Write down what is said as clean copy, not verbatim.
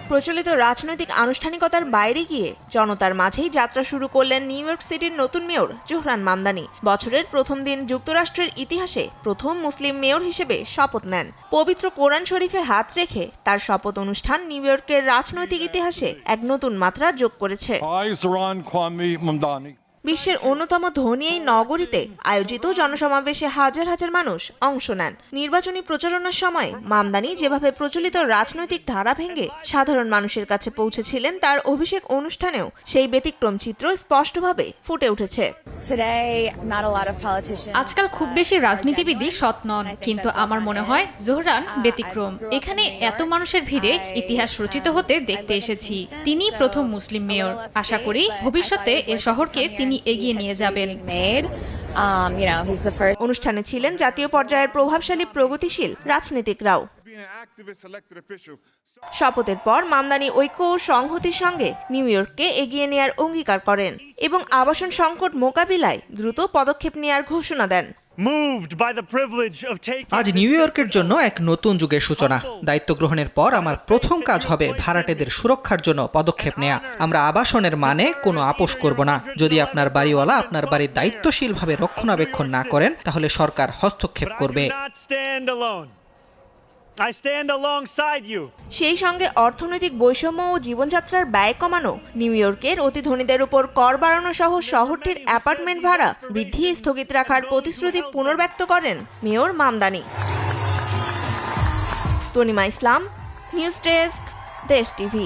প্রচলিত রাজনৈতিক আনুষ্ঠানিকতার বাইরে গিয়ে জনতার মাঝেই যাত্রা শুরু করলেন নিউ ইয়র্ক সিটির নতুন মেয়র জোহরান মামদানি। বছরের প্রথম দিন যুক্তরাষ্ট্রের ইতিহাসে প্রথম মুসলিম মেয়র হিসেবে শপথ নেন। পবিত্র কোরআন শরীফে হাত রেখে তার শপথ অনুষ্ঠান নিউ ইয়র্কের রাজনৈতিক ইতিহাসে এক নতুন মাত্রা যোগ করেছে। বিশ্বের অন্যতম ধনী এই নগরীতে আয়োজিত জনসমাবেশে হাজার হাজার মানুষ অংশ নেন। নির্বাচনী প্রচারণার সময় মামদানি যেভাবে প্রচলিত রাজনৈতিক ধারা ভেঙে সাধারণ মানুষের কাছে পৌঁছেছিলেন, তার অভিষেক অনুষ্ঠানেও সেই ব্যতিক্রম চিত্র স্পষ্টভাবে ফুটে উঠেছে। আজকাল খুব বেশি রাজনীতিবিদই সৎ নন, কিন্তু আমার মনে হয় জোহরান ব্যতিক্রম। এখানে এত মানুষের ভিড়ে ইতিহাস রচিত হতে দেখতে এসেছি। তিনি প্রথম মুসলিম মেয়র। আশা করি ভবিষ্যতে এ শহরকে তিনি এগিয়ে নিয়ে যাবেন। অনুষ্ঠানে ছিলেন জাতীয় পর্যায়ের প্রভাবশালী প্রগতিশীল রাজনীতিকরাও। শপথের পর মামদানি ঐক্য ও সংহতির সঙ্গে নিউ ইয়র্ককে এগিয়ে নেয়ার অঙ্গীকার করেন এবং আবাসন সংকট মোকাবিলায় দ্রুত পদক্ষেপ নেয়ার ঘোষণা দেন। আজ নিউ ইয়র্কের জন্য এক নতুন যুগের সূচনা। দায়িত্ব গ্রহণের পর আমার প্রথম কাজ হবে ভাড়াটেদের সুরক্ষার জন্য পদক্ষেপ নেওয়া। আমরা আবাসনের মানে কোনো আপোষ করব না। যদি আপনার বাড়িওয়ালা আপনার বাড়ির দায়িত্বশীলভাবে রক্ষণাবেক্ষণ না করেন, তাহলে সরকার হস্তক্ষেপ করবে। সেই সঙ্গে অর্থনৈতিক বৈষম্য ও জীবনযাত্রার ব্যয় কমানো, নিউ ইয়র্কের অতি ধনীদের উপর কর বাড়ানো সহ শহরটির অ্যাপার্টমেন্ট ভাড়া বৃদ্ধি স্থগিত রাখার প্রতিশ্রুতি পুনর্ব্যক্ত করেন মেয়র মামদানি। তনিমা ইসলাম, নিউজ ডেস্ক, দেশ টিভি।